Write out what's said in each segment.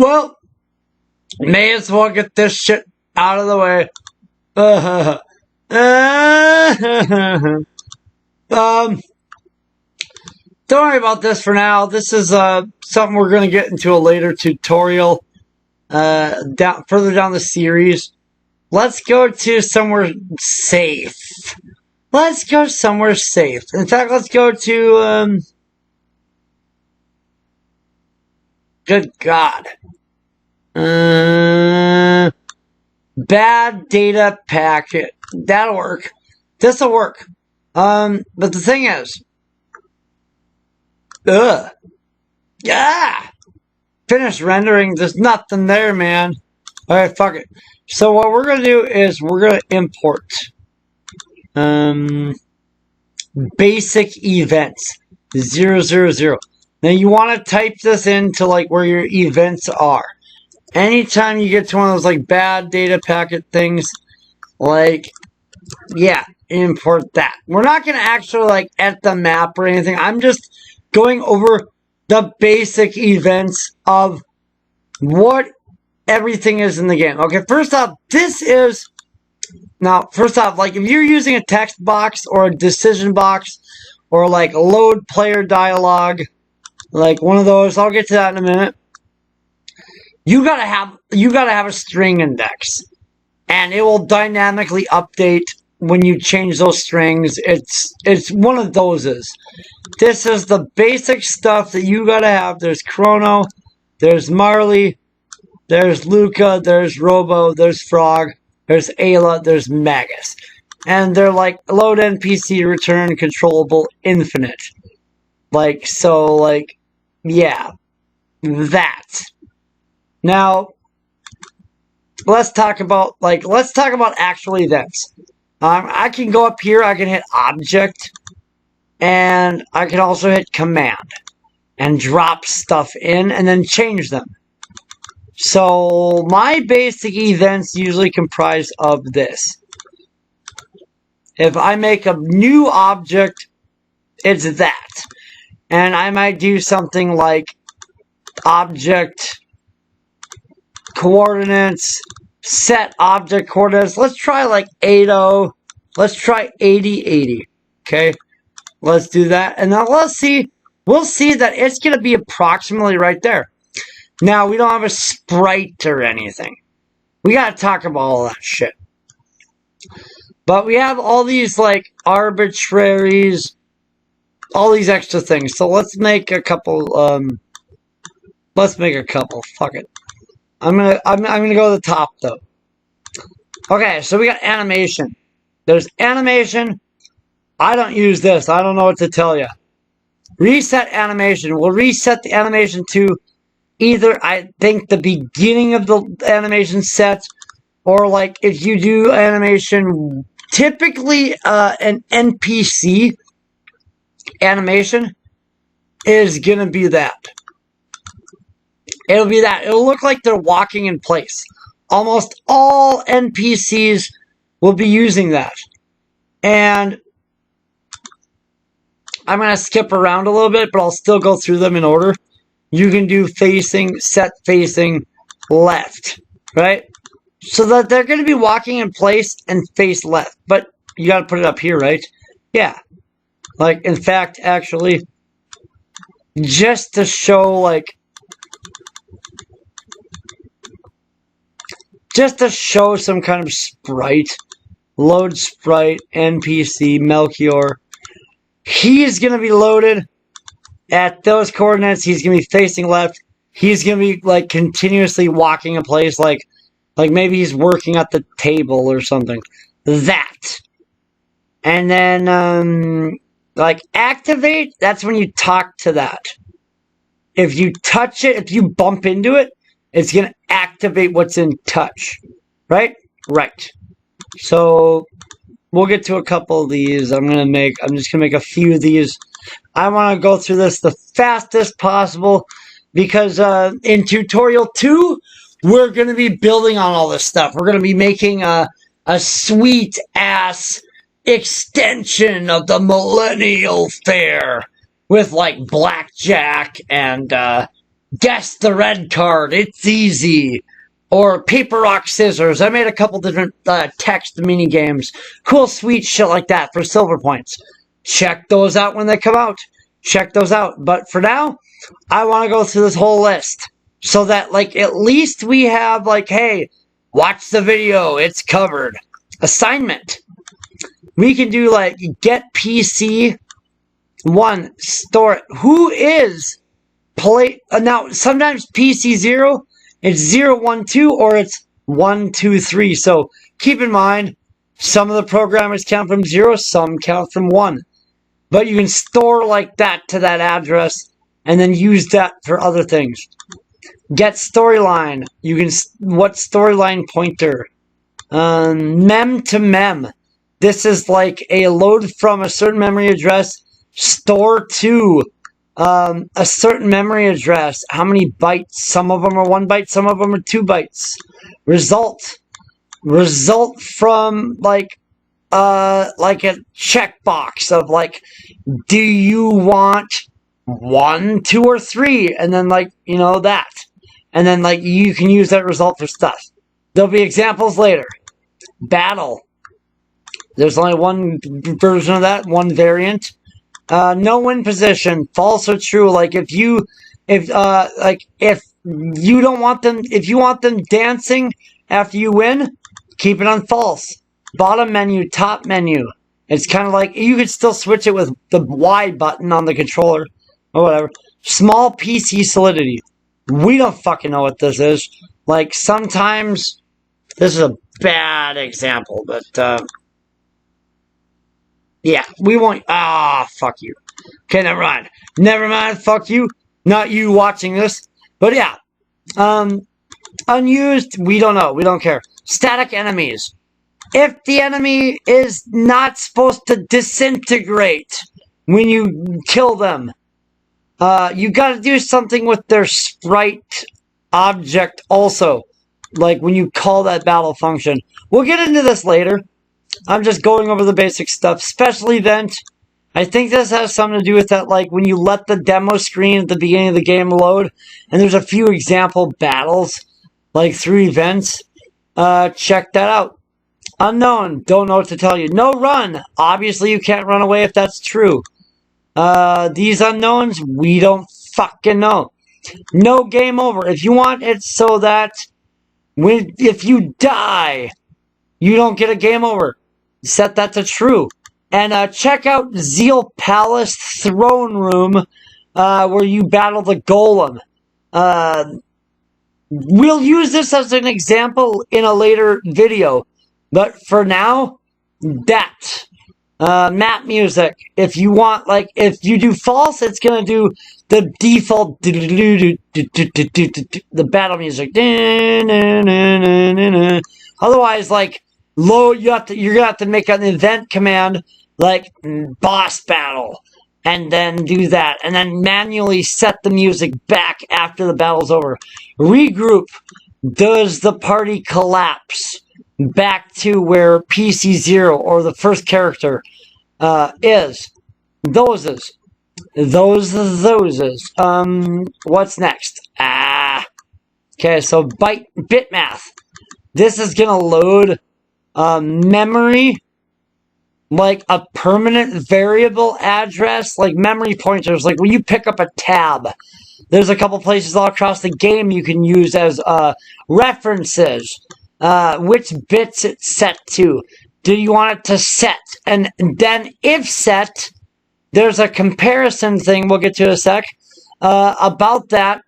Well, may as well get this shit out of the way. Don't worry about this for now. This is something we're going to get into a later tutorial further down the series. Let's go to somewhere safe. Let's go somewhere safe. In fact, let's go to good God. Bad data packet. That'll work. This'll work. But the thing is, finish rendering. There's nothing there, man. Alright, fuck it. So what we're gonna do is we're gonna import basic events 000. Now you want to type this into like where your events are. Anytime you get to one of those like bad data packet things, like, yeah, import that. We're not going to actually like edit the map or anything. I'm just going over the basic events of what everything is in the game. Okay, first off, like if you're using a text box or a decision box or like load player dialogue, like one of those, I'll get to that in a minute. You gotta have a string index, and it will dynamically update when you change those strings. It's one of those. This is the basic stuff that you gotta have. There's Chrono, there's Marley, there's Luca, there's Robo, there's Frog, there's Ayla, there's Magus, and they're like load NPC, return, controllable, infinite. Like so, like yeah, that. Now, let's talk about actual events. I can go up here, I can hit object, and I can also hit command, and drop stuff in, and then change them. So, my basic events usually comprise of this. If I make a new object, it's that. And I might do something like object coordinates, set object coordinates. Let's try like 80. Let's try 80. Okay, let's do that, and now let's see. We'll see that it's going to be approximately right there. Now we don't have a sprite or anything. We got to talk about all that shit. But we have all these like arbitraries, all these extra things. So let's make a couple. Fuck it. I'm gonna go to the top though. Okay, so we got animation. There's animation. I don't use this. I don't know what to tell you. Reset animation. We'll reset the animation to either, I think, the beginning of the animation set, or like if you do animation, typically an NPC animation is gonna be that. It'll be that. It'll look like they're walking in place. Almost all NPCs will be using that. And I'm going to skip around a little bit, but I'll still go through them in order. You can do set facing left, right? So that they're going to be walking in place and face left. But you got to put it up here, right? Yeah. Like, in fact, actually, just to show, like, just to show some kind of sprite, load sprite, NPC, Melchior. He's going to be loaded at those coordinates. He's going to be facing left. He's going to be, like, continuously walking in place, like maybe he's working at the table or something. That. And then, like, activate, that's when you talk to that. If you touch it, if you bump into it, it's going to activate what's in touch. Right? Right. So, we'll get to a couple of these. I'm just going to make a few of these. I want to go through this the fastest possible because in tutorial 2, we're going to be building on all this stuff. We're going to be making a sweet-ass extension of the Millennial Fair with, like, blackjack and guess the red card, it's easy. Or paper, rock, scissors. I made a couple different text mini games. Cool, sweet shit like that for silver points. Check those out when they come out. Check those out. But for now, I want to go through this whole list. So that, like, at least we have, like, hey, watch the video. It's covered. Assignment. We can do, like, get PC 1, store it. Who is play? Now, sometimes PC 0, it's 0, 1, 2, or it's 1, 2, 3. So keep in mind, some of the programmers count from 0, some count from 1. But you can store like that to that address and then use that for other things. Get storyline. You can, what storyline pointer? Mem to mem. This is like a load from a certain memory address, store to a certain memory address. How many bytes? Some of them are 1 byte, some of them are 2 bytes. Result from like a checkbox of like, do you want 1, 2, or 3? And then like, you know, that. And then like you can use that result for stuff. There'll be examples later. Battle. There's only one version of that, one variant. No win position, false or true. Like if you don't want them, if you want them dancing after you win, keep it on false. Bottom menu, top menu. It's kind of like, you could still switch it with the Y button on the controller or whatever. Small PC solidity. We don't fucking know what this is. Like sometimes, this is a bad example, but yeah, we won't. Fuck you. Okay, never mind. Never mind. Fuck you. Not you watching this. But yeah. Unused, we don't know. We don't care. Static enemies. If the enemy is not supposed to disintegrate when you kill them, you gotta do something with their sprite object also. Like when you call that battle function. We'll get into this later. I'm just going over the basic stuff. Special event. I think this has something to do with that, like when you let the demo screen at the beginning of the game load, and there's a few example battles, like through events. Check that out. Unknown. Don't know what to tell you. No run. Obviously, you can't run away if that's true. These unknowns, we don't fucking know. No game over. If you want it so that if you die, you don't get a game over. Set that to true. And check out Zeal Palace Throne Room, where you battle the Golem. We'll use this as an example in a later video. But for now, that. Map music. If you want, like, if you do false, it's gonna do the default, the battle music. Otherwise, like, you're gonna have to make an event command, like, boss battle, and then do that, and then manually set the music back after the battle's over. Regroup. Does the party collapse back to where PC 0 or the first character is? Those is. What's next? Okay, so bit math. This is gonna load memory, like a permanent variable address, like memory pointers. Like when you pick up a tab, there's a couple places all across the game you can use as references. Which bits it's set to. Do you want it to set? And then if set, there's a comparison thing we'll get to in a sec about that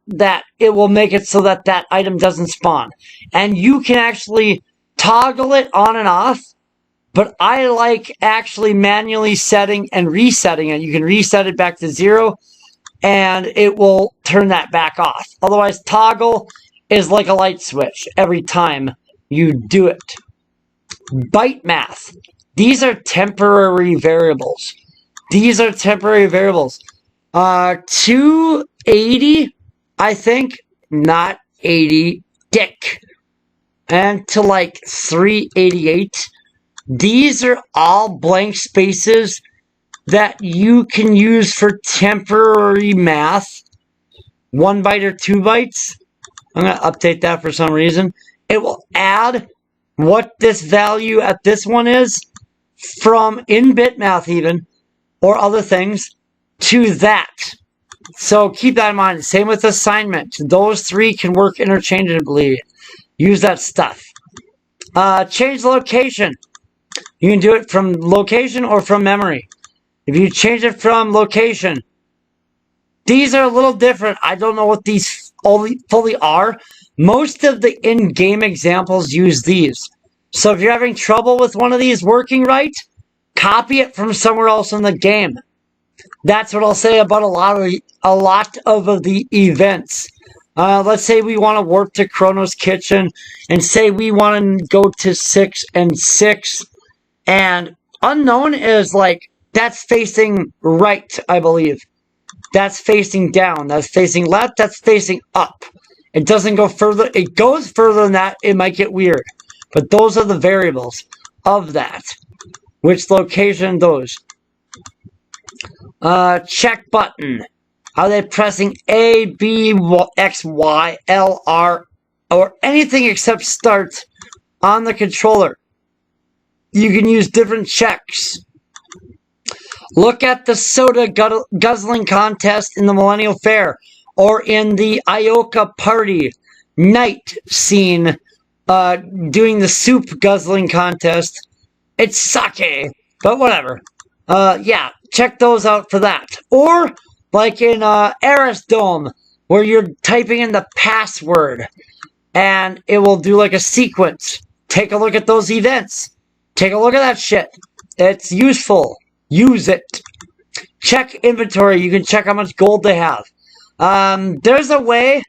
it will make it so that that item doesn't spawn. And you can actually toggle it on and off, but I like actually manually setting and resetting it. You can reset it back to 0 and it will turn that back off. Otherwise, toggle is like a light switch every time you do it. Byte math. These are temporary variables. 280, I think, not 80, dick. And to like 388. These are all blank spaces that you can use for temporary math. 1 byte or 2 bytes. I'm going to update that for some reason. It will add what this value at this one is from in bitmath even, or other things, to that. So keep that in mind. Same with assignment. Those three can work interchangeably. Use that stuff. Change location. You can do it from location or from memory. If you change it from location, these are a little different. I don't know what these fully are. Most of the in-game examples use these. So if you're having trouble with one of these working right, copy it from somewhere else in the game. That's what I'll say about a lot of the events. Let's say we want to warp to Chrono's kitchen, and say we want to go to 6 and 6, and unknown is like, that's facing right, I believe. That's facing down. That's facing left. That's facing up. It doesn't go further. It goes further than that. It might get weird. But those are the variables of that. Which location those? Check button. Are they pressing A, B, X, Y, L, R, or anything except start on the controller? You can use different checks. Look at the soda guzzling contest in the Millennial Fair, or in the Ioka Party night scene, doing the soup guzzling contest. It's sake, but whatever. Yeah, check those out for that. Or, like in Eris Dome, where you're typing in the password, and it will do like a sequence. Take a look at those events. Take a look at that shit. It's useful. Use it. Check inventory. You can check how much gold they have. There's a way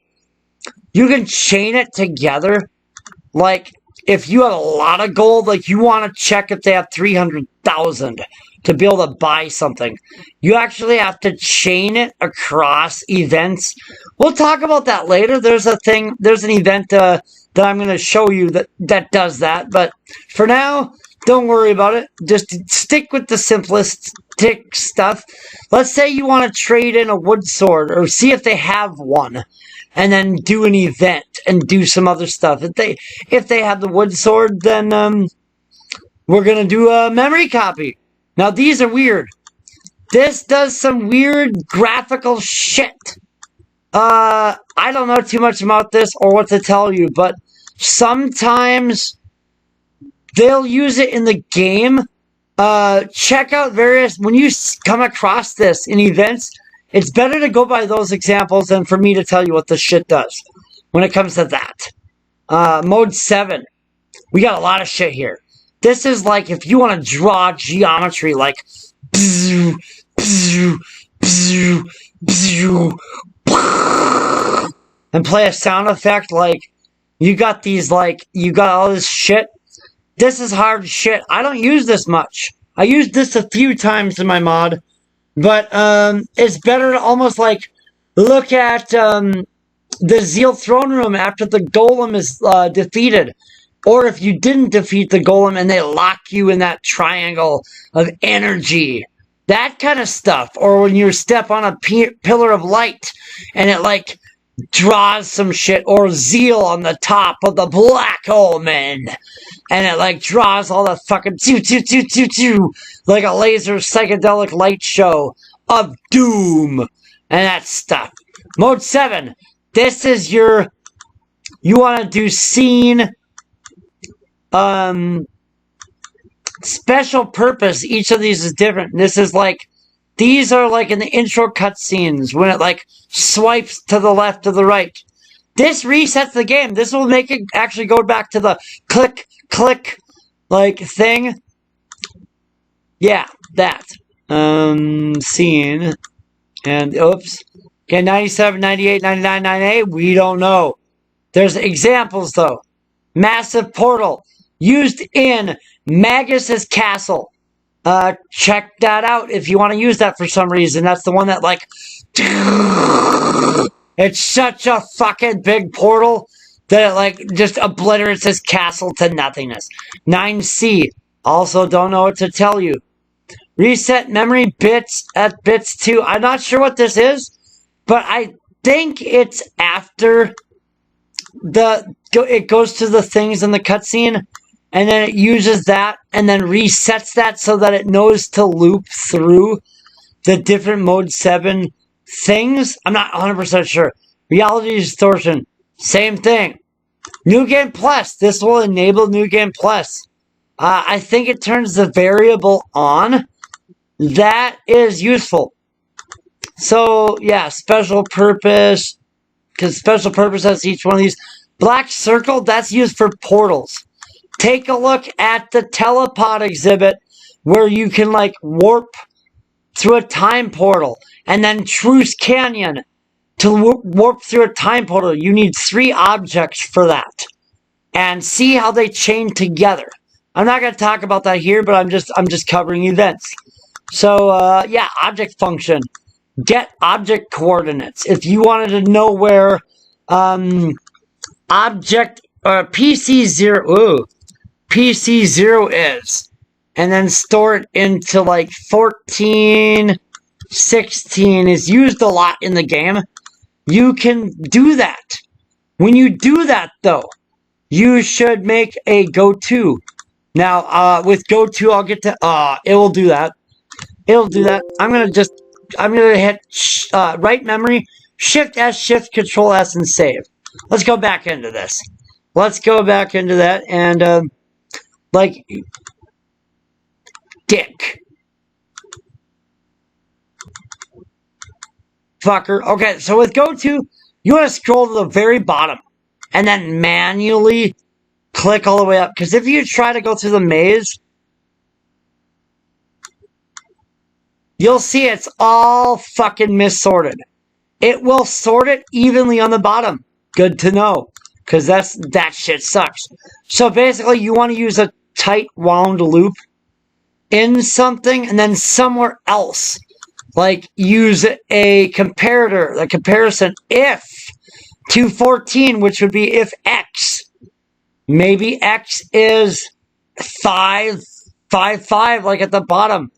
you can chain it together. Like, if you have a lot of gold, like you want to check if they have 300,000 to be able to buy something. You actually have to chain it across events. We'll talk about that later. There's an event that I'm going to show you that does that. But for now, don't worry about it. Just stick with the simplistic stuff. Let's say you want to trade in a wood sword, or see if they have one, and then do an event and do some other stuff. If they have the wood sword, then we're gonna do a memory copy. Now these are weird. This does some weird graphical shit. I don't know too much about this or what to tell you, but sometimes they'll use it in the game. Check out when you come across this in events, it's better to go by those examples than for me to tell you what the shit does when it comes to that. Mode 7. We got a lot of shit here. This is like if you want to draw geometry, like and play a sound effect, like you got all this shit. This is hard shit. I don't use this much. I used this a few times in my mod, but it's better to almost like look at the Zeal throne room after the golem is defeated, or if you didn't defeat the golem and they lock you in that triangle of energy, that kind of stuff. Or when you step on a pillar of light and it like draws some shit, or Zeal on the top of the black omen, and it like draws all the fucking like a laser psychedelic light show of doom and that stuff. Mode 7. This is you want to do scene, special purpose. Each of these is different. This is like, these are like in the intro cutscenes when it like swipes to the left or the right. This resets the game. This will make it actually go back to the click, click, like thing. Yeah, that. Scene. And, oops. Okay, 97, 98, 99, 98. We don't know. There's examples, though. Massive portal. Used in Magus's castle. Check that out if you want to use that for some reason. That's the one that, like, it's such a fucking big portal that it, like, just obliterates his castle to nothingness. 9C. Also don't know what to tell you. Reset memory bits at bits 2. I'm not sure what this is, but think it's after it goes to the things in the cutscene, and then it uses that, and then resets that so that it knows to loop through the different Mode 7 things. I'm not 100% sure. Reality distortion, same thing. New Game Plus, this will enable New Game Plus. I think it turns the variable on. That is useful. So, yeah, special purpose, because special purpose has each one of these. Black circle, that's used for portals. Take a look at the telepod exhibit where you can, like, warp through a time portal. And then Truce Canyon, to warp through a time portal, you need 3 objects for that. And see how they chain together. I'm not going to talk about that here, but I'm just covering events. So, yeah, object function. Get object coordinates. If you wanted to know where object or PC0 is, and then store it into like 14, 16 is used a lot in the game. You can do that. When you do that, though, you should make a go-to. Now, with go-to, I'll get to, it will do that. It'll do that. I'm going to hit right memory, Shift S, Shift Control S, and save. Let's go back into this. Let's go back into that, and, like, dick. Fucker. Okay, so with go-to, you want to scroll to the very bottom, and then manually click all the way up. Because if you try to go through the maze, you'll see it's all fucking missorted. It will sort it evenly on the bottom. Good to know. Because that shit sucks. So basically, you want to use a tight wound loop in something, and then somewhere else. Like, use a comparator, a comparison if to 14, which would be if X. Maybe X is 5, 5, 5, like at the bottom.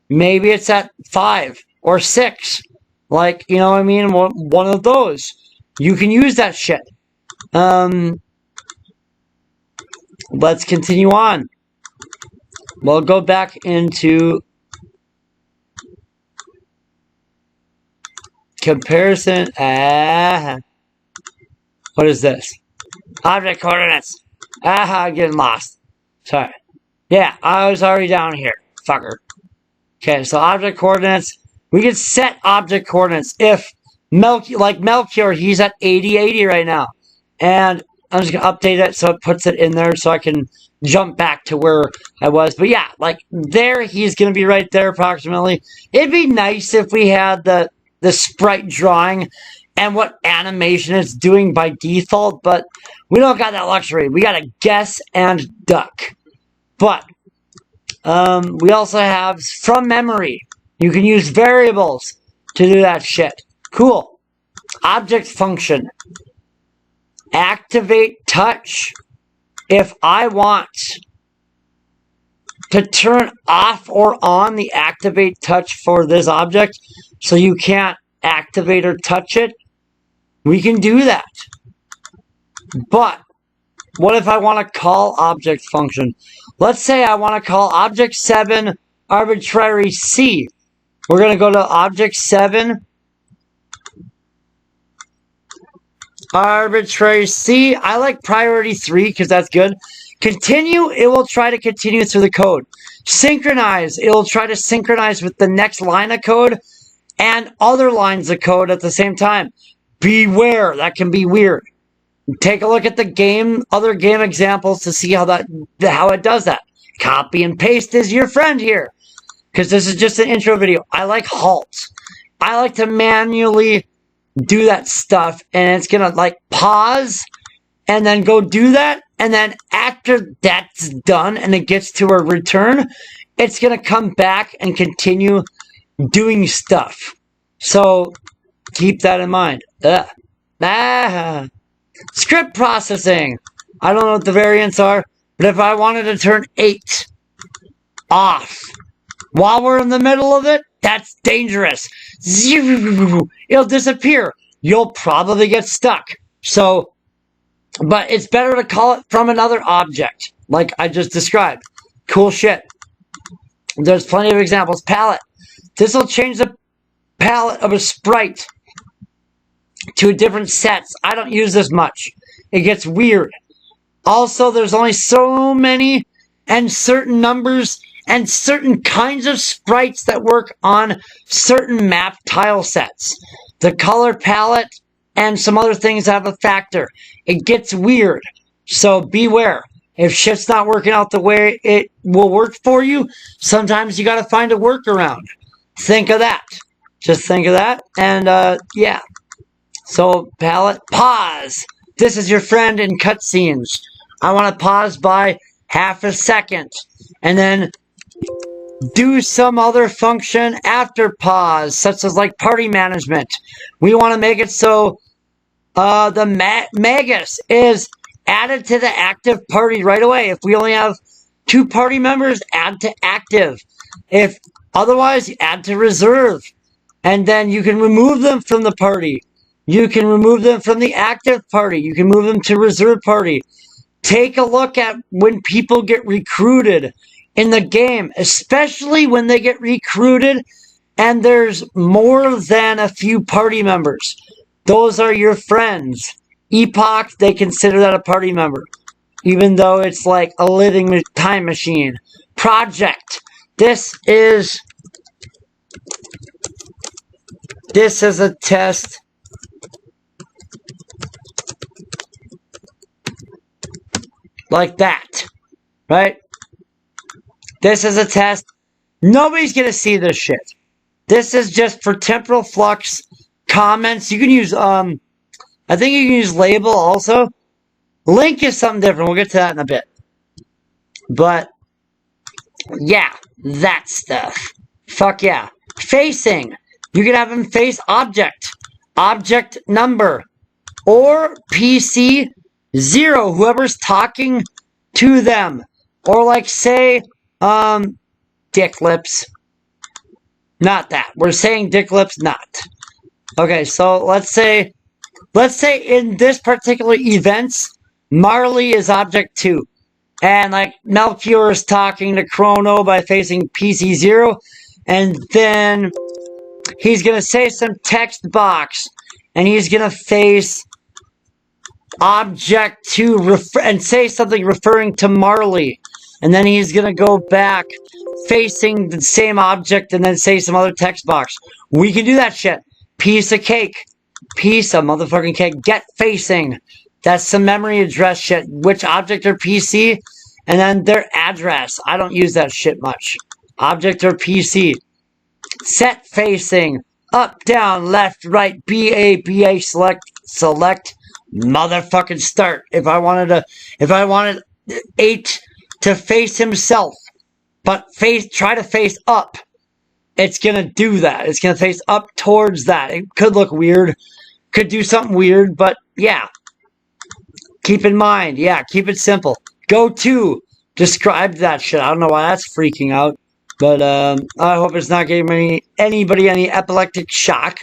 Maybe it's at 5 or 6. Like, you know what I mean? One of those. You can use that shit. Let's continue on. We'll go back into comparison. What is this? Object coordinates. I'm getting lost. Sorry. Yeah, I was already down here. Fucker. Okay, so object coordinates. We can set object coordinates if Melchior, he's at 80 right now. And I'm just going to update it so it puts it in there so I can jump back to where I was. But yeah, like there, he's going to be right there approximately. It'd be nice if we had the sprite drawing and what animation it's doing by default, but we don't got that luxury. We got to guess and duck. But we also have from memory. You can use variables to do that shit. Cool. Object function. Activate touch. If I want to turn off or on the activate touch for this object so you can't activate or touch it, we can do that. But what if I want to call object function? Let's say I want to call object 7 arbitrary C. We're going to go to object 7 arbitrary C. I like priority 3 because that's good. Continue, it will try to continue through the code. Synchronize, it will try to synchronize with the next line of code and other lines of code at the same time. Beware, that can be weird. Take a look at the other game examples to see how it does that. Copy and paste is your friend here. Because this is just an intro video. I like halts. I like to manually do that stuff, and it's gonna like pause and then go do that, and then after that's done and it gets to a return, it's gonna come back and continue doing stuff. So keep that in mind. Script processing. I don't know what the variants are, but if I wanted to turn 8 off while we're in the middle of it, that's dangerous. It'll disappear. you'll probably get stuck. So, but it's better to call it from another object, like I just described. Cool shit. There's plenty of examples. Palette. This will change the palette of a sprite to different sets. I don't use this much. It gets weird. Also, there's only so many and certain numbers and certain kinds of sprites that work on certain map tile sets. The color palette and some other things have a factor. It gets weird. So beware. If shit's not working out the way it will work for you, sometimes you gotta find a workaround. Think of that. Just think of that. And, yeah. So, palette, pause. This is your friend in cutscenes. I want to pause by half a second. And then do some other function after pause, such as like party management. We want to make it so the Magus is added to the active party right away. If we only have 2 party members, add to active. If otherwise, you add to reserve. And then you can remove them from the party. You can remove them from the active party. You can move them to reserve party. Take a look at when people get recruited in the game, especially when they get recruited and there's more than a few party members. Those are your friends. Epoch, they consider that a party member, even though it's like a living time machine. Project. This is a test. Like that, right? This is a test. Nobody's going to see this shit. This is just for temporal flux comments. You can use, I think you can use label also. Link is something different. We'll get to that in a bit. But, yeah, that stuff. Fuck yeah. Facing. You can have them face object. Object number. Or PC 0, whoever's talking to them. Or like say, dick lips. Not that. We're saying dick lips, not. Okay, so let's say in this particular events, Marley is object 2. And like Melchior is talking to Chrono by facing PC 0. And then he's gonna say some text box. And he's gonna face object 2 and say something referring to Marley. And then he's gonna go back facing the same object and then say some other text box. We can do that shit. Piece of cake. Piece of motherfucking cake. Get facing. That's some memory address shit. Which object or PC? And then their address. I don't use that shit much. Object or PC. Set facing. Up, down, left, right, BA, select, motherfucking start. If I wanted 8 to face himself, but try to face up, it's gonna do that. It's gonna face up towards that. It could look weird, could do something weird, but yeah. Keep in mind, yeah, keep it simple. Go to, describe that shit. I don't know why that's freaking out, but I hope it's not giving anybody any epileptic shock.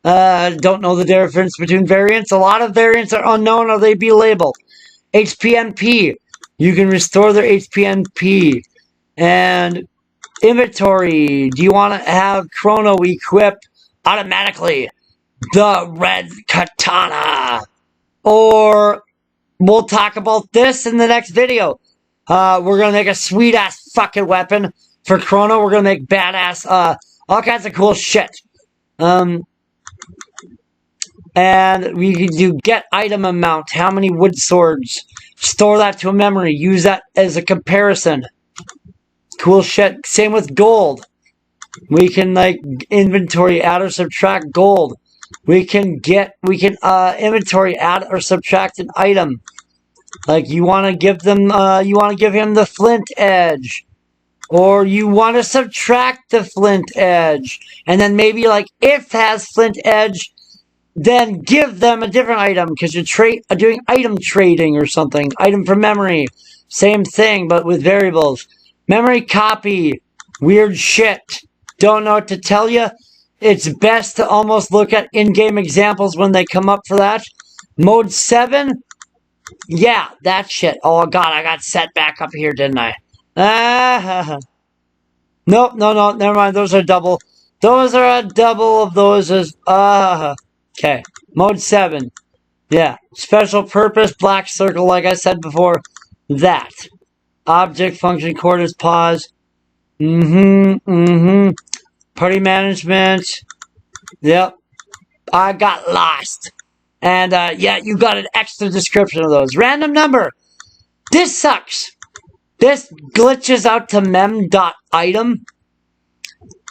Don't know the difference between variants. A lot of variants are unknown or they be labeled. HPNP. You can restore their HPNP. And inventory. Do you want to have Chrono equip automatically the red katana? Or we'll talk about this in the next video. We're going to make a sweet ass fucking weapon for Chrono. We're going to make badass, all kinds of cool shit. And we can do get item amount. How many wood swords? Store that to a memory. Use that as a comparison. Cool shit. Same with gold. We can like inventory add or subtract gold. We can inventory add or subtract an item. Like you want to give them, you want to give him the flint edge. Or you want to subtract the flint edge. And then maybe like if has flint edge, then give them a different item because you're doing item trading or something. Item from memory. Same thing, but with variables. Memory copy. Weird shit. Don't know what to tell you. it's best to almost look at in-game examples when they come up for that. Mode 7, yeah, that shit. Oh god, I got set back up here, didn't I? Nope, no, never mind. Those are double. Those are a double of those as okay. Mode 7. Yeah. Special purpose, black circle, like I said before. That. Object function coordinates pause. Party management. Yep. I got lost. And yeah, you got an extra description of those. Random number. This sucks. This glitches out to mem.item.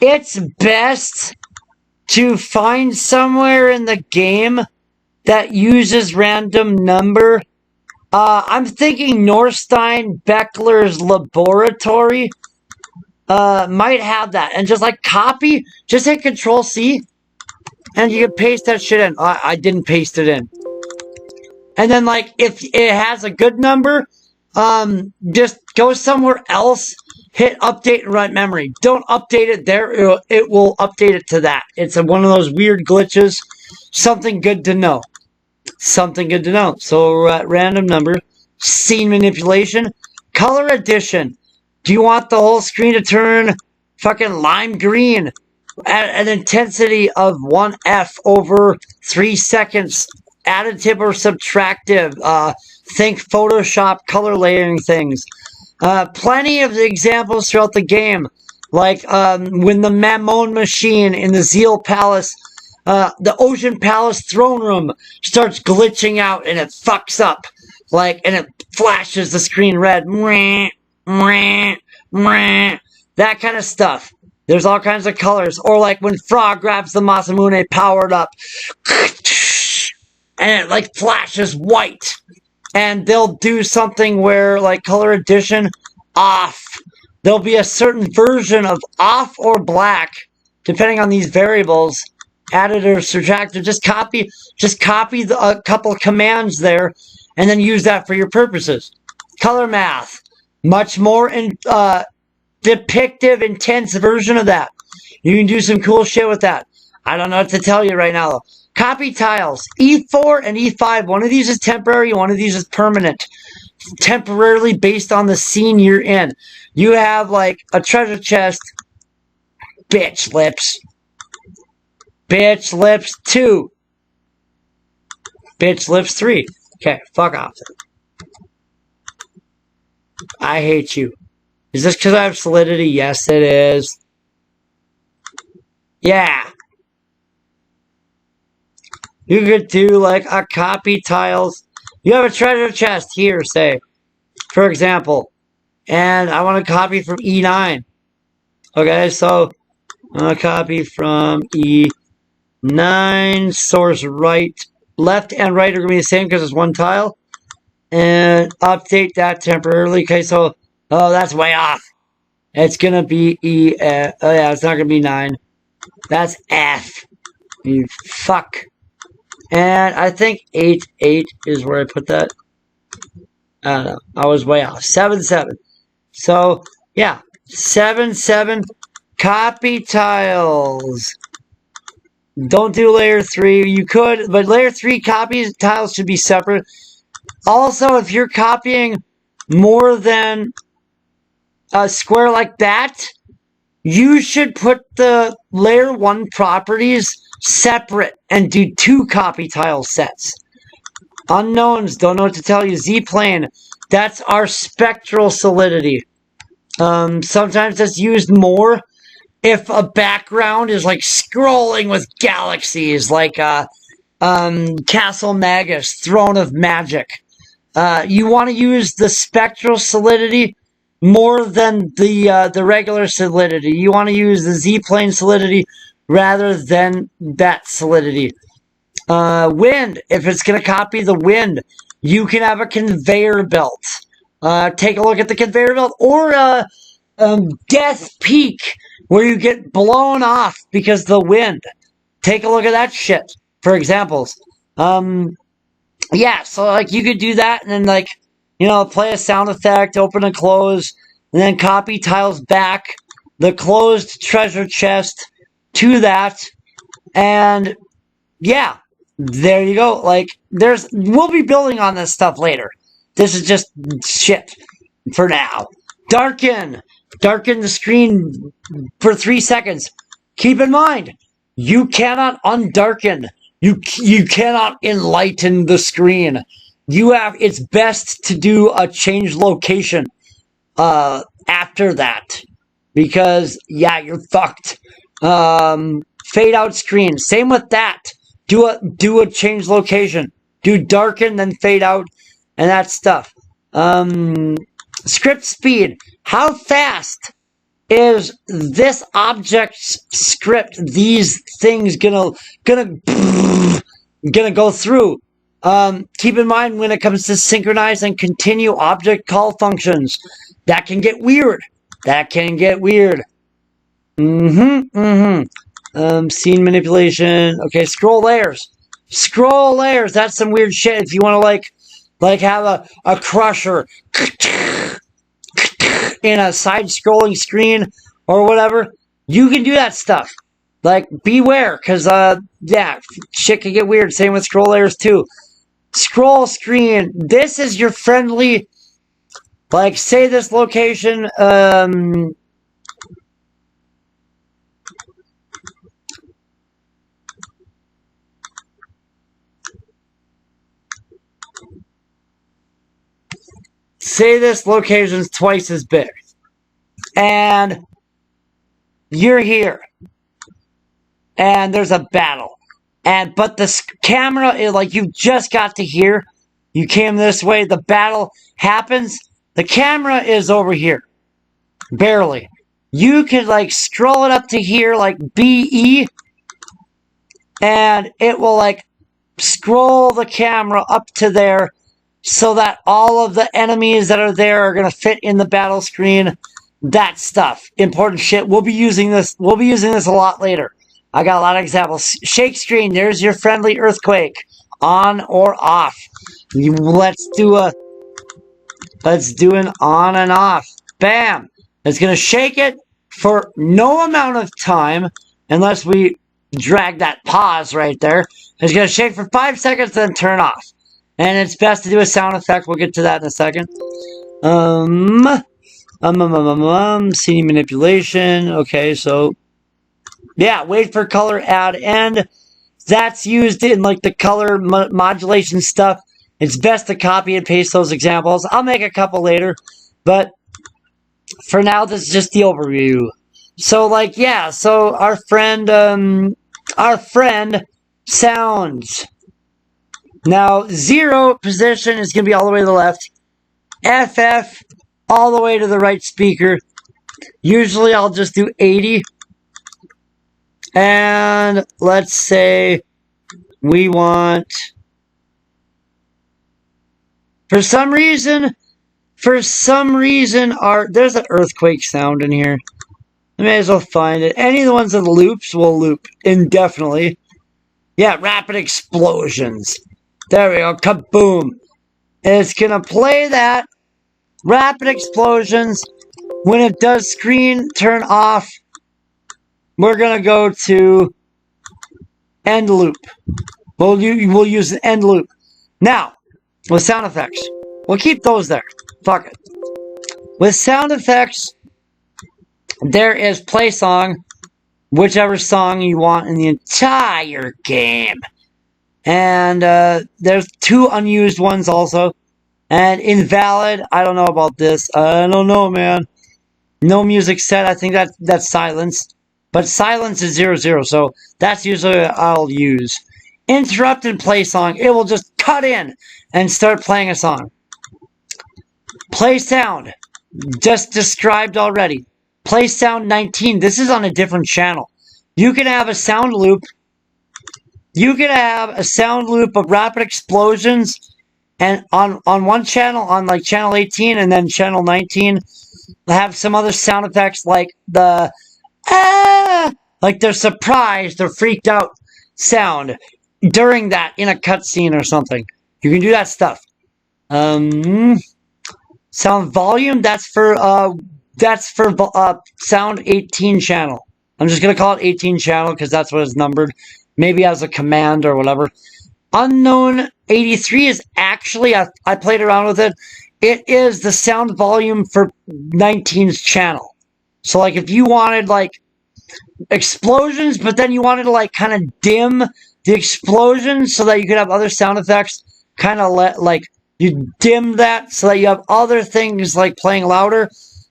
It's best to find somewhere in the game that uses random number. I'm thinking Norstein Beckler's Laboratory might have that. And just like copy, just hit Control C, and you can paste that shit in. I didn't paste it in. And then like if it has a good number, just go somewhere else, hit update and write memory. Don't update it there, it will update it to that. It's one of those weird glitches. Something good to know. Something good to know. So we're at random number, scene manipulation, color addition. Do you want the whole screen to turn fucking lime green at an intensity of 1F over 3 seconds? Additive or subtractive? Think Photoshop color layering things. Plenty of examples throughout the game. Like when the Mammon machine in the Zeal Palace, the Ocean Palace throne room starts glitching out and it fucks up. Like, and it flashes the screen red. That kind of stuff. There's all kinds of colors. Or like when Frog grabs the Masamune powered up. And it like flashes white. And they'll do something where like color addition off. There'll be a certain version of off or black, depending on these variables, added or subtracted. Just copy a couple commands there, and then use that for your purposes. Color math, much more depictive, intense version of that. You can do some cool shit with that. I don't know what to tell you right now though. Copy tiles, E4 and E5. One of these is temporary, one of these is permanent. Temporarily based on the scene you're in. You have like a treasure chest. Bitch lips. Bitch lips 2. Bitch lips 3. Okay, fuck off. I hate you. Is this because I have solidity? Yes, it is. Yeah. You could do like a copy tiles. You have a treasure chest here, say, for example, and I want to copy from E9. Okay, so I'm going to copy from E9, source right, left and right are going to be the same because it's one tile, and update that temporarily. Okay, so, oh, that's way off. It's going to be E, oh yeah, it's not going to be 9. That's F. You fuck. And I think 8 is where I put that. I don't know. I was way off. 7. So, yeah. 7. Copy tiles. Don't do layer 3. You could, but layer 3 copy tiles should be separate. Also, if you're copying more than a square like that, you should put the layer 1 properties separate and do 2 copy tile sets. Unknowns, don't know what to tell you. Z-plane, that's our spectral solidity. Sometimes that's used more if a background is like scrolling with galaxies, like Castle Magus, Throne of Magic. You want to use the spectral solidity more than the regular solidity. You want to use the Z-plane solidity rather than that solidity. Wind, if it's going to copy the wind, you can have a conveyor belt. Take a look at the conveyor belt, or Death Peak, where you get blown off because of the wind. Take a look at that shit, for examples. Yeah, so like you could do that and then like, you know, play a sound effect, open and close, and then copy tiles back, the closed treasure chest to that, And yeah, there you go. Like, we'll be building on this stuff later. This is just shit for now. Darken the screen for 3 seconds. Keep in mind, you cannot undarken. You cannot enlighten the screen. It's best to do a change location after that, because yeah, you're fucked. Fade out screen. Same with that. Do a change location. Do darken, then fade out, and that stuff. Script speed. How fast is this object's script? These things gonna go through. Keep in mind when it comes to synchronize and continue object call functions, that can get weird. Scene manipulation. Okay, scroll layers. That's some weird shit. If you want to like have a crusher in a side-scrolling screen or whatever, you can do that stuff. Like, beware, because yeah, shit can get weird. Same with scroll layers too. Scroll screen. This is your friendly. Like, say this location. Say this location's twice as big, and you're here, and there's a battle, but the camera is like, you just got to here, you came this way, the battle happens, the camera is over here, barely. You can like scroll it up to here, like BE, and it will like scroll the camera up to there, so that all of the enemies that are there are going to fit in the battle screen. That stuff. Important shit. We'll be using this a lot later. I got a lot of examples. Shake screen. There's your friendly earthquake. On or off. Let's do an on and off. Bam. It's going to shake it for no amount of time, unless we drag that pause right there. It's going to shake for 5 seconds, then turn off. And it's best to do a sound effect. We'll get to that in a second. Scene manipulation. Okay, so yeah, wait for color add end. That's used in like the color modulation stuff. It's best to copy and paste those examples. I'll make a couple later, but for now, this is just the overview. So like, yeah, so our friend sounds. Now, 0 position is going to be all the way to the left. FF, all the way to the right speaker. Usually, I'll just do 80. And let's say we want... For some reason, there's an earthquake sound in here. I may as well find it. Any of the ones in the loops will loop indefinitely. Yeah, rapid explosions. There we go, kaboom. It's going to play that. Rapid explosions. When it does screen turn off, we're going to go to end loop. We'll use an end loop. Now, with sound effects, we'll keep those there. Fuck it. With sound effects, there is play song, whichever song you want in the entire game. And there's 2 unused ones also. And invalid, I don't know about this. I don't know, man. No music set, I think that's silence. But silence is 00, so that's usually what I'll use. Interrupt and play song, it will just cut in and start playing a song. Play sound, just described already. Play sound 19, this is on a different channel. You can have a sound loop. You could have a sound loop of rapid explosions, and on one channel, on like channel 18 and then channel 19, have some other sound effects like the like they're surprised or freaked out sound during that in a cutscene or something. You can do that stuff. Sound volume, that's for sound 18 channel. I'm just gonna call it 18 channel because that's what it's numbered. maybe as a command or whatever. Unknown 83 is actually, I played around with it. It is the sound volume for 19's channel. So like if you wanted like explosions, but then you wanted to like kind of dim the explosions so that you could have other sound effects, kind of like you dim that so that you have other things like playing louder,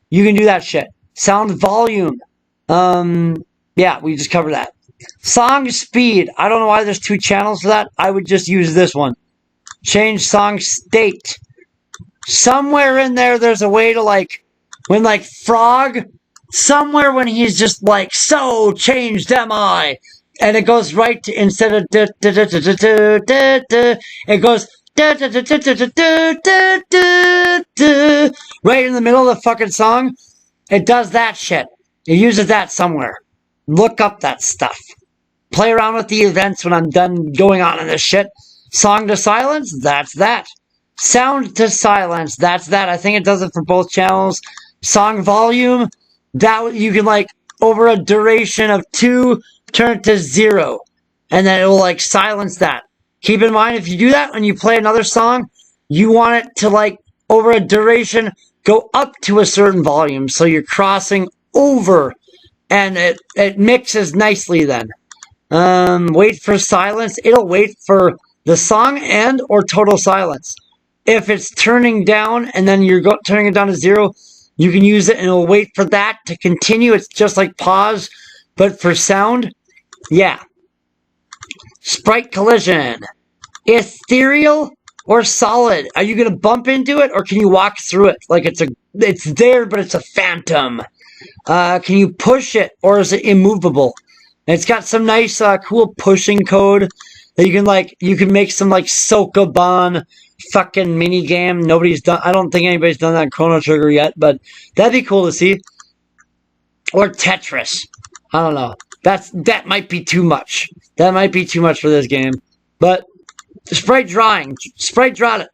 you can do that shit. Sound volume. Yeah, we just covered that. Song speed. I don't know why there's 2 channels for that. I would just use this one. Change song state. Somewhere in there, there's a way to like, when like Frog, somewhere when he's just like, so changed am I, and it goes right to, instead of it goes right in the middle of the fucking song. It does that shit. It uses that somewhere. Look up that stuff. Play around with the events when I'm done going on in this shit. Song to silence, that's that. Sound to silence, that's that. I think it does it for both channels. Song volume, that you can like, over a duration of 2, turn it to 0. And then it will like silence that. Keep in mind, if you do that when you play another song, you want it to like, over a duration, go up to a certain volume. So you're crossing over. And it mixes nicely then. Wait for silence. It'll wait for the song end or total silence. If it's turning down and then you're turning it down to 0, you can use it and it'll wait for that to continue. It's just like pause, but for sound, yeah. Sprite collision. Ethereal or solid? Are you going to bump into it or can you walk through it? Like it's there, but it's a phantom. Can you push it or is it immovable? And it's got some nice, cool pushing code that you can make some like Sokoban fucking mini game. Nobody's done, I don't think anybody's done that in Chrono Trigger yet, but that'd be cool to see. Or Tetris. I don't know. That might be too much. That might be too much for this game. But sprite drawing. Sprite drawing.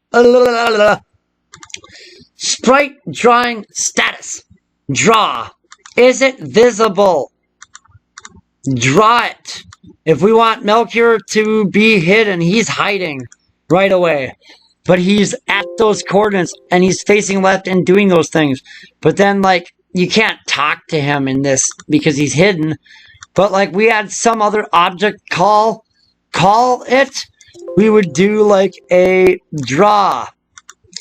Sprite drawing status. Draw. Is it visible? Draw it. If we want Melchior to be hidden, he's hiding right away. But he's at those coordinates and he's facing left and doing those things. But then, like, you can't talk to him in this because he's hidden. But, like, we had some other object call it. We would do, like, a draw.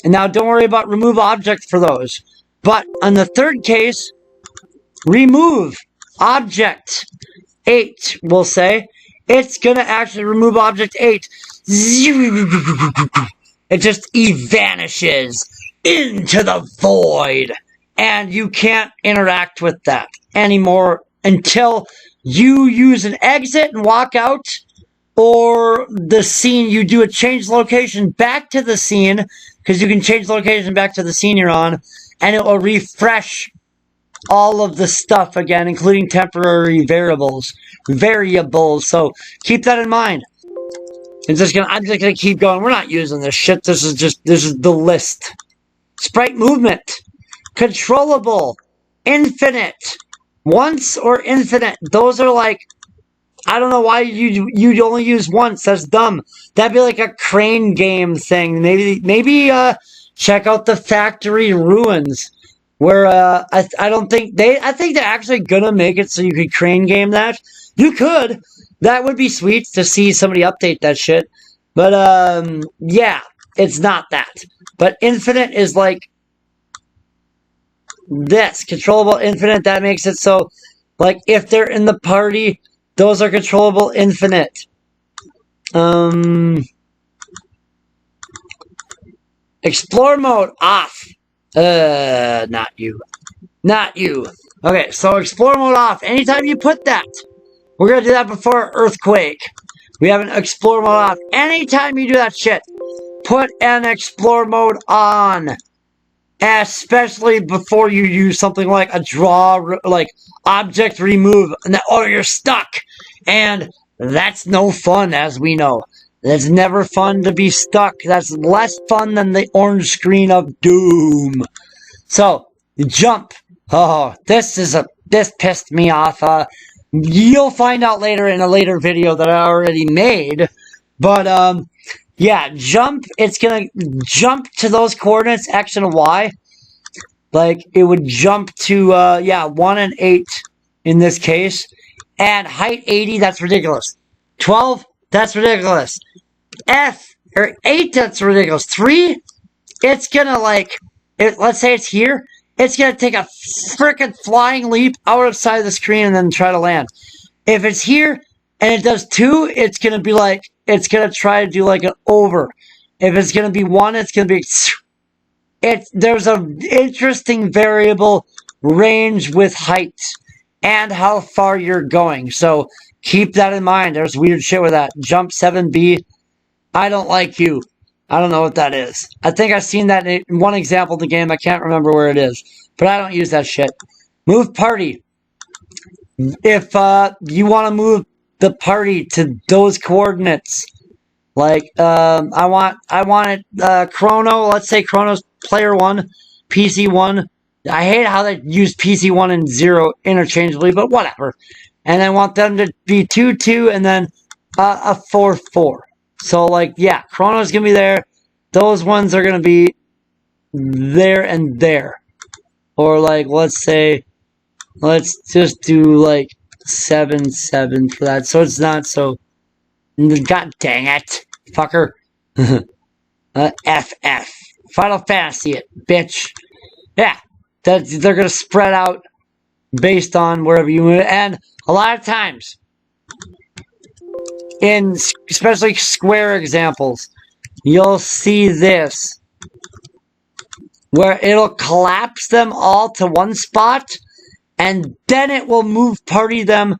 And now, don't worry about remove object for those. But on the third case, remove object 8, we'll say. It's going to actually remove object 8. It just vanishes into the void. And you can't interact with that anymore until you use an exit and walk out. Or the scene, you do a change location back to the scene. Because you can change location back to the scene you're on. And it will refresh all of the stuff again, including temporary variables. So keep that in mind. I'm just gonna keep going. We're not using this shit. This is the list. Sprite movement. Controllable. Infinite. Once or infinite. Those are like, I don't know why you'd only use once. That's dumb. That'd be like a crane game thing. Maybe check out the Factory Ruins. Where, I think they're actually gonna make it so you could crane game that. You could. That would be sweet to see somebody update that shit. But, yeah, it's not that. But infinite is like this. Controllable infinite, that makes it so, like, if they're in the party, those are controllable infinite. Explore mode off. Not you. Not you. Okay, so explore mode off. Anytime you put that, we're gonna do that before earthquake. We have an explore mode off. Anytime you do that shit, put an explore mode on. Especially before you use something like a draw, like object remove, or you're stuck. And that's no fun, as we know. It's never fun to be stuck. That's less fun than the orange screen of doom. So, jump. Oh, this pissed me off. You'll find out later in a later video that I already made. But, yeah, jump, it's gonna jump to those coordinates, X and Y. Like, it would jump to, 1 and 8 in this case. And height 80, that's ridiculous. 12, that's ridiculous. Or 8, that's ridiculous. 3, it's gonna, let's say it's here. It's gonna take a frickin' flying leap outside of the screen and then try to land. If it's here and it does 2, it's gonna be it's gonna try to do an over. If it's gonna be 1, it's gonna be... There's an interesting variable range with height and how far you're going. So keep that in mind. There's weird shit with that. Jump 7B. I don't like you. I don't know what that is. I think I've seen that in one example of the game. I can't remember where it is. But I don't use that shit. Move party. If you want to move the party to those coordinates, I want it Chrono. Let's say Chrono's player 1, PC 1. I hate how they use PC 1 and 0 interchangeably, but whatever. And I want them to be 2, 2, and then a 4, 4. So, Chrono's gonna be there. Those ones are gonna be there and there. Or, let's just do, 7, 7 for that. So it's not so... God dang it, fucker. FF. Final Fantasy it, bitch. Yeah, they're gonna spread out based on wherever you move. And a lot of times, in especially square examples, you'll see this, where it'll collapse them all to one spot, and then it will party them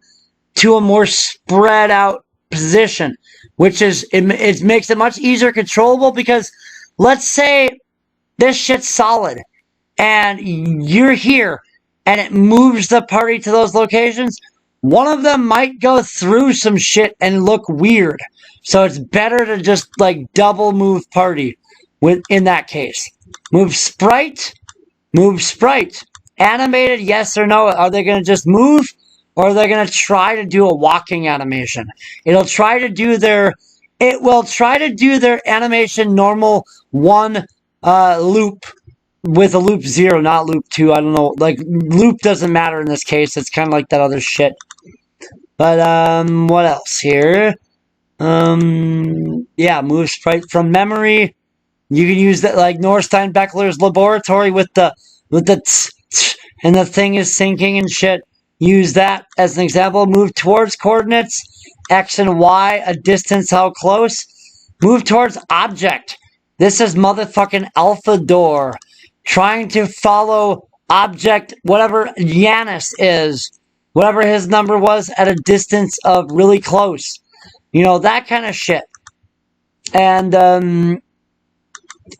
to a more spread out position, which is, it makes it much easier controllable, because let's say this shit's solid and you're here and it moves the party to those locations. One of them might go through some shit and look weird. So it's better to just double move party in that case. Move sprite. Animated, yes or no? Are they going to just move? Or are they going to try to do a walking animation? It will try to do their animation normal 1 loop with a loop 0, not loop 2. I don't know. Loop doesn't matter in this case. It's kind of like that other shit. But, what else here? Yeah, move sprite from memory. You can use that, Norstein Beckler's laboratory with the and the thing is sinking and shit. Use that as an example. Move towards coordinates, X and Y, a distance, how close. Move towards object. This is motherfucking Alpha Door. Trying to follow object, whatever Yanis is. Whatever his number was at a distance of really close. You know, that kind of shit. And,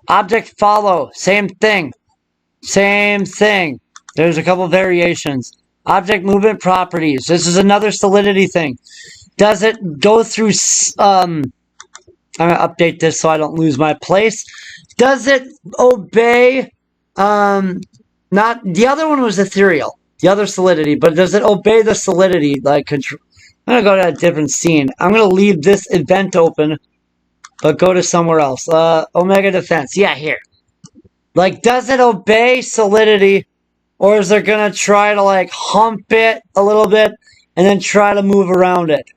object follow. Same thing. There's a couple variations. Object movement properties. This is another solidity thing. Does it go through... I'm going to update this so I don't lose my place. Does it obey... not... The other one was ethereal. The other solidity. But does it obey the solidity? Control... I'm going to go to a different scene. I'm going to leave this event open. But go to somewhere else. Omega Defense. Yeah, here. Does it obey solidity? Or is it going to try to, hump it a little bit and then try to move around it?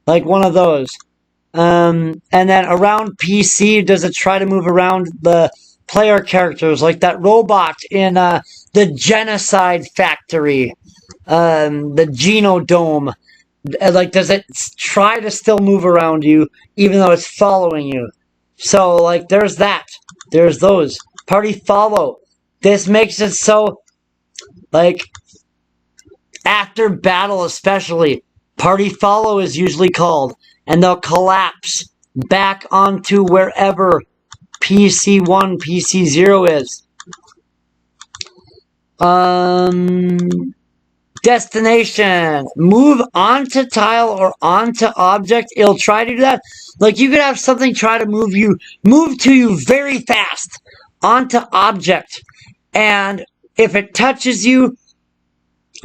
One of those. And then around PC, does it try to move around the player characters? Like that robot in the Genocide Factory. The Genodome. Does it try to still move around you even though it's following you? So, there's that. There's those. Party follow. This makes it so... after battle especially, party follow is usually called, and they'll collapse back onto wherever PC1, PC0 is. Destination. Move onto tile or onto object. It'll try to do that. You could have something try to move to you very fast onto object, and if it touches you,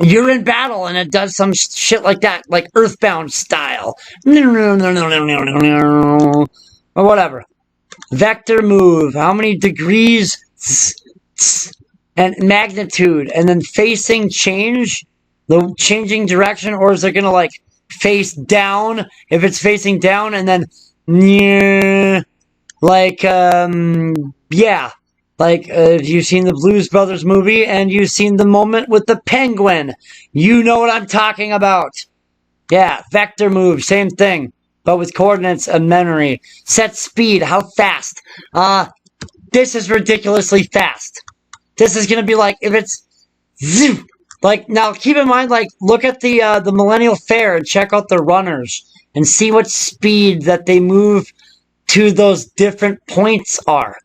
you're in battle and it does some shit like that, like Earthbound style. Or whatever. Vector move. How many degrees and magnitude. And then facing change. The changing direction. Or is it going to like face down? If it's facing down and then like, yeah. Like, if you've seen the Blues Brothers movie and you've seen the moment with the penguin, you know what I'm talking about. Yeah, vector move, same thing, but with coordinates and memory. Set speed, how fast? This is ridiculously fast. This is going to be like, if it's, zoom, like, now keep in mind, like, look at the Millennial Fair and check out the runners and see what speed that they move to those different points are.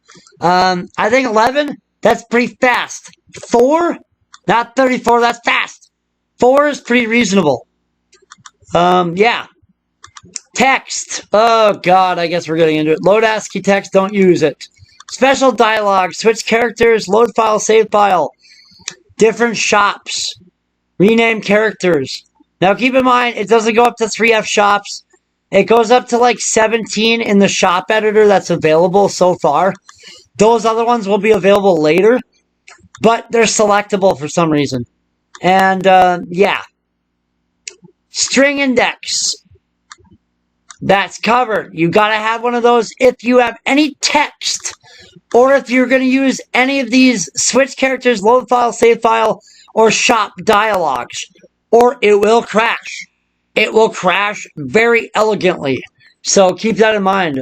I think 11, that's pretty fast. 4, not 34, that's fast. 4 is pretty reasonable. Yeah. Text. Oh, God, I guess we're getting into it. Load ASCII text, don't use it. Special dialogue, switch characters, load file, save file. Different shops. Rename characters. Now, keep in mind, it doesn't go up to 3F shops. It goes up to like 17 in the shop editor that's available so far. Those other ones will be available later, but they're selectable for some reason. And, yeah. String index. That's covered. You gotta have one of those if you have any text, or if you're gonna use any of these switch characters, load file, save file, or shop dialogues, or it will crash. It will crash very elegantly. So keep that in mind.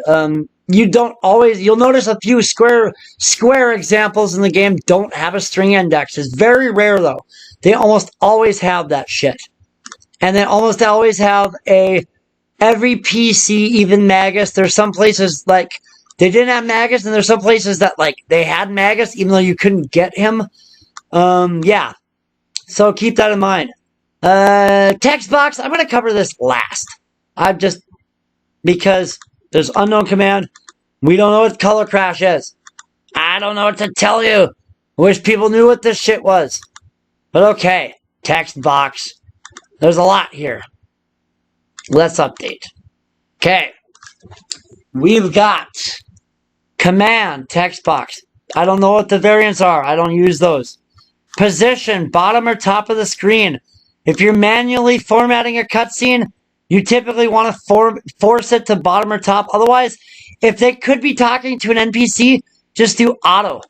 You don't always, you'll notice a few square examples in the game don't have a string index. It's very rare though. They almost always have that shit. And they almost always have every PC, even Magus. There's some places like, they didn't have Magus, and there's some places that like, they had Magus, even though you couldn't get him. Yeah. So keep that in mind. Text box, I'm going to cover this last. Because there's unknown command. We don't know what color crash is. I don't know what to tell you. I wish people knew what this shit was. But okay, text box. There's a lot here. Let's update. Okay. We've got command text box. I don't know what the variants are. I don't use those. Position, bottom or top of the screen. If you're manually formatting a cutscene, you typically want to force it to bottom or top. Otherwise, if they could be talking to an NPC, just do auto.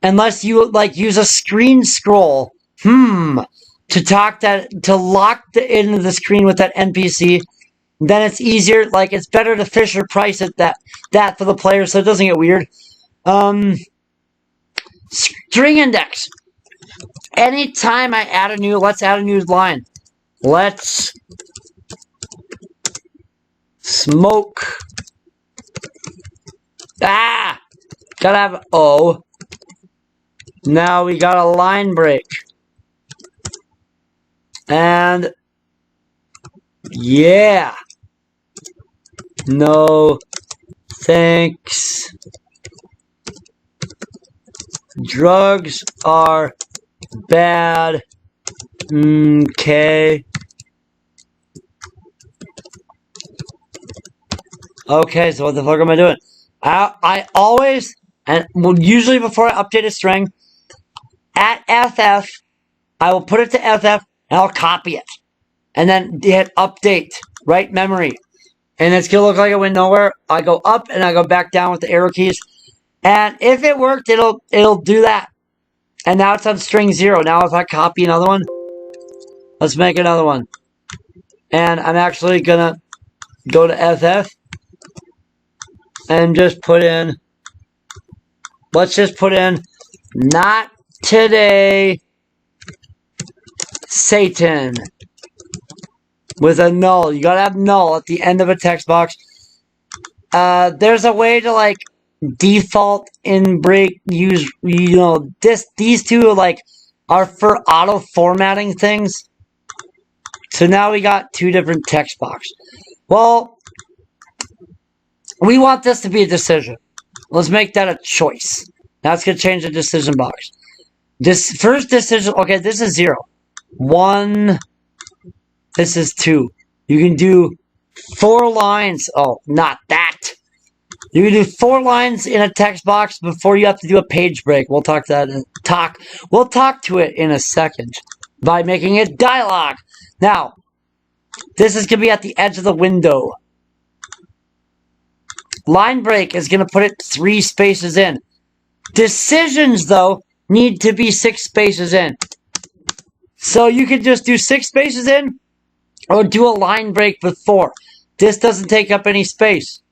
Unless you like use a screen scroll, to lock into the screen with that NPC, then it's easier. Like it's better to Fisher Price it that for the player, so it doesn't get weird. String index. Anytime I add a new, let's add a new line. Let's smoke. Gotta have O. Now we got a line break. And yeah. No thanks. Drugs are bad. Okay. Okay, so what the fuck am I doing? I always, and well, usually before I update a string, at FF, I will put it to FF, and I'll copy it. And then hit update, write memory. And it's going to look like it went nowhere. I go up, and I go back down with the arrow keys. And if it worked, it'll do that. And now it's on string 0. Now if I copy another one, let's make another one. And I'm actually going to go to FF. And just put in, let's just put in, not today, Satan, with a null. You gotta have null at the end of a text box. There's a way to like default in break use, these two like are for auto formatting things. So now we got two different text boxes. Well, we want this to be a decision. Let's make that a choice. Now it's going to change the decision box. This first decision, okay, this is 0. 1. This is 2. You can do 4 lines. Oh, not that. You can do 4 lines in a text box before you have to do a page break. We'll talk to that. We'll talk to it in a second by making it dialogue. Now, this is going to be at the edge of the window. Line break is going to put it 3 spaces in. Decisions, though, need to be 6 spaces in. So you can just do 6 spaces in or do a line break before. This doesn't take up any space.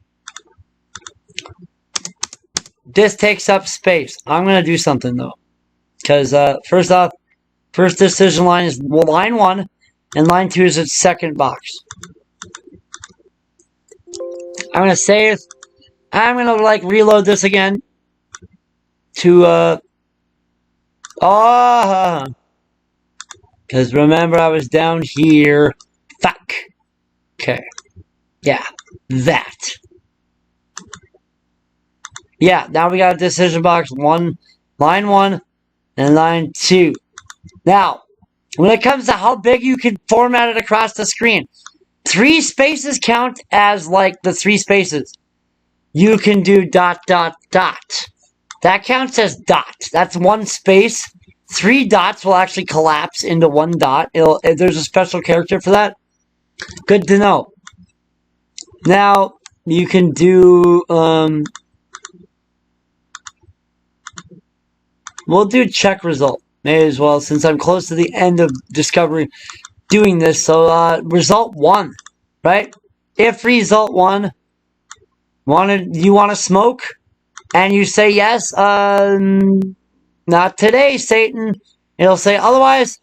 This takes up space. I'm going to do something, though. Because, first off, first decision line is line 1, and line 2 is its second box. I'm going to save. I'm going to, like, reload this again. To, because remember, I was down here. Fuck. Okay. Yeah. That. Yeah, now we got a decision box, line 1, and line 2. Now, when it comes to how big you can format it across the screen, 3 spaces count as, like, the 3 spaces. You can do ... That counts as dot. That's 1 space. 3 dots will actually collapse into 1 dot. There's a special character for that. Good to know. Now, you can do, we'll do check result. May as well, since I'm close to the end of discovery doing this. So, result 1, right? If result 1, you want to smoke? And you say yes, not today, Satan. It'll say otherwise,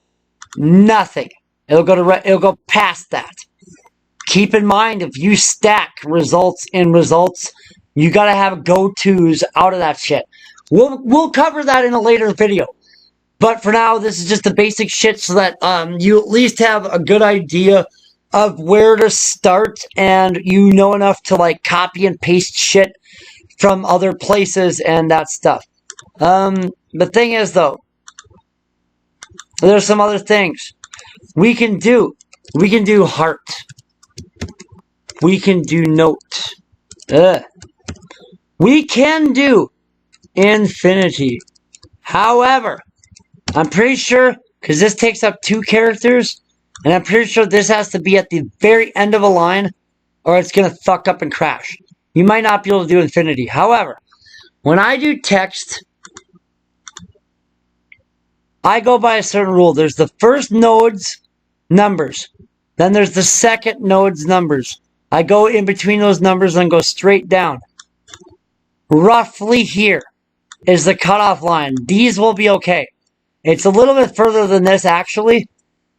nothing. It'll go past that. Keep in mind, if you stack results in results, you gotta have go-tos out of that shit. We'll cover that in a later video. But for now, this is just the basic shit so that you at least have a good idea of where to start and you know enough to like copy and paste shit from other places and that stuff. The thing is, though, there's some other things we can do. We can do heart. We can do note. We can do infinity. However, I'm pretty sure, because this takes up 2 characters, and I'm pretty sure this has to be at the very end of a line, or it's going to fuck up and crash. You might not be able to do infinity. However, when I do text, I go by a certain rule. There's the first node's numbers. Then there's the second node's numbers. I go in between those numbers and go straight down. Roughly here is the cutoff line. These will be okay. It's a little bit further than this, actually,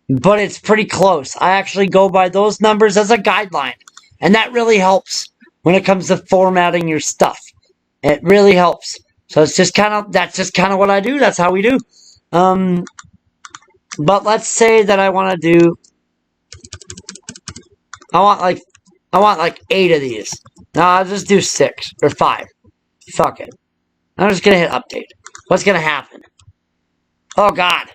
but it's pretty close. I actually go by those numbers as a guideline, and that really helps when it comes to formatting your stuff. It really helps. So it's just that's just kind of what I do. That's how we do. But let's say that I want to do, I want like 8 of these. No, I'll just do 6 or 5. Fuck it. I'm just going to hit update. What's going to happen? Oh God.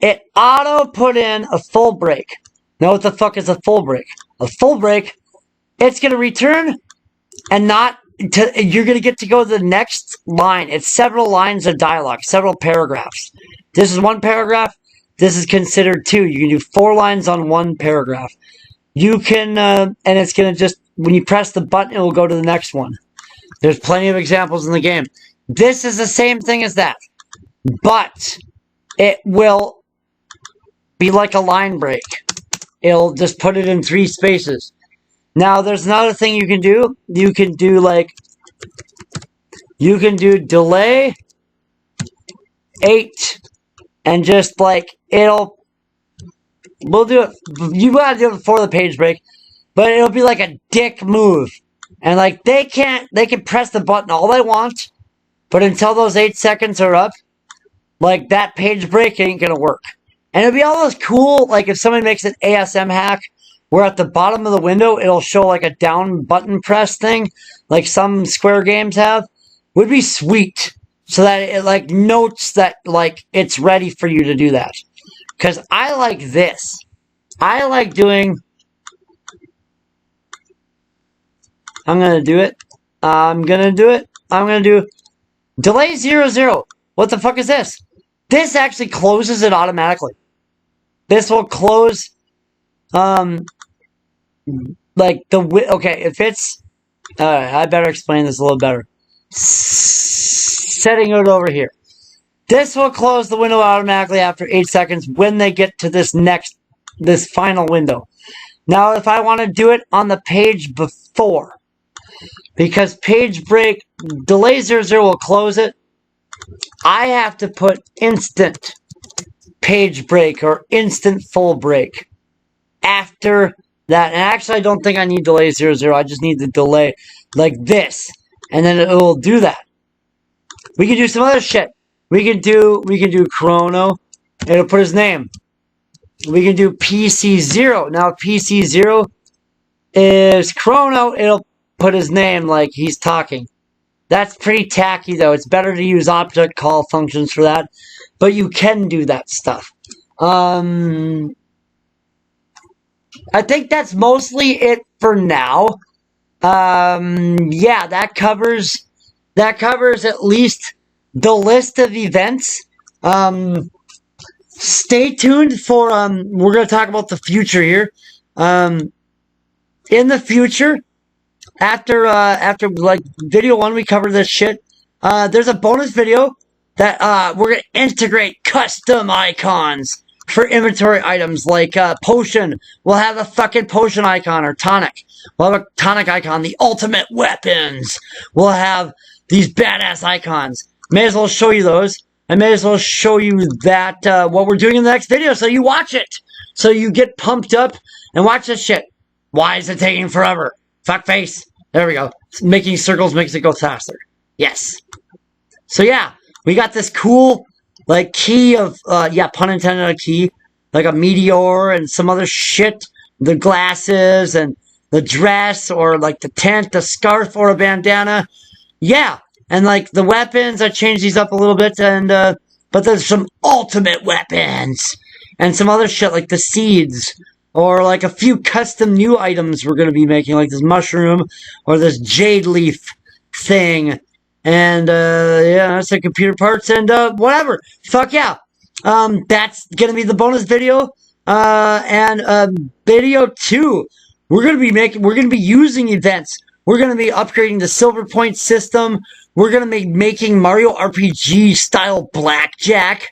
It auto put in a full break. Now what the fuck is a full break? A full break, it's going to return and you're going to get to go to the next line. It's several lines of dialogue, several paragraphs. This is 1 paragraph. This is considered 2. You can do 4 lines on 1 paragraph. You can, and it's going to just, when you press the button, it will go to the next one. There's plenty of examples in the game. This is the same thing as that, but it will be like a line break. It'll just put it in 3 spaces. Now, there's another thing you can do. You can do delay 8, and just like, we'll do it, you gotta do it before the page break, but it'll be like a dick move. And like, they can press the button all they want, but until those 8 seconds are up, like, that page break ain't gonna work. And it'll be all those cool, like, if somebody makes an ASM hack, where at the bottom of the window, it'll show like a down button press thing, like some Square games have, would be sweet. So that it like notes that like it's ready for you to do that. because I like this. I like doing... I'm going to do it. I'm going to do delay 00. What the fuck is this? This actually closes it automatically. This will close, like okay, if it's, I better explain this a little better. Setting it over here. This will close the window automatically after 8 seconds when they get to this final window. Now, if I want to do it on the page before, because page break, delay 00 will close it, I have to put instant page break or instant full break after that. And actually, I don't think I need delay 00. I just need the delay like this, and then it will do that. We can do some other shit. We can do Chrono. It'll put his name. We can do PC0. Now, if PC0 is Chrono, it'll put his name like he's talking. That's pretty tacky, though. It's better to use object call functions for that. But you can do that stuff. I think that's mostly it for now. Yeah, that covers at least the list of events. Stay tuned for, we're going to talk about the future here. In the future, after like video 1, we covered this shit. There's a bonus video that we're gonna integrate custom icons for inventory items like potion. We'll have a fucking potion icon, or tonic. We'll have a tonic icon. The ultimate weapons. We'll have these badass icons. May as well show you those. I may as well show you that what we're doing in the next video, so you watch it, so you get pumped up and watch this shit. Why is it taking forever? Fuck face. There we go. Making circles makes it go faster. Yes. So yeah, we got this cool, like, key of, yeah, pun intended, a key. Like a meteor and some other shit. The glasses and the dress, or like the tent, the scarf, or a bandana. Yeah. And like the weapons, I changed these up a little bit, and, but there's some ultimate weapons. And some other shit like the seeds. Or like a few custom new items we're going to be making, like this mushroom or this jade leaf thing. And, yeah, that's the computer parts and, whatever. Fuck yeah. That's going to be the bonus video. And video 2. We're going to be using events. We're going to be upgrading the silver point system. We're going to be making Mario RPG style blackjack.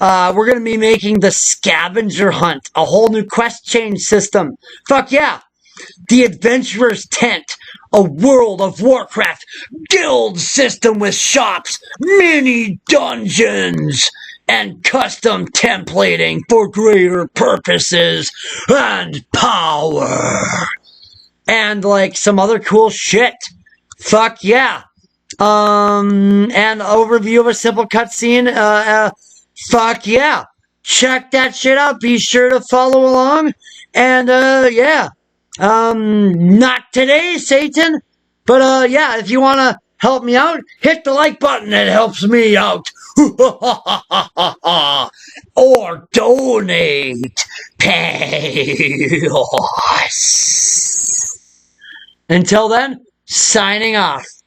We're going to be making the scavenger hunt, a whole new quest change system. Fuck yeah. The Adventurer's Tent, a World of Warcraft guild system with shops, mini dungeons, and custom templating for greater purposes and power. And like some other cool shit. Fuck yeah. And overview of a simple cutscene, fuck yeah. Check that shit out. Be sure to follow along. And, yeah. Not today, Satan. But, yeah, if you want to help me out, hit the like button. It helps me out. Or donate. Pay us. Until then, signing off.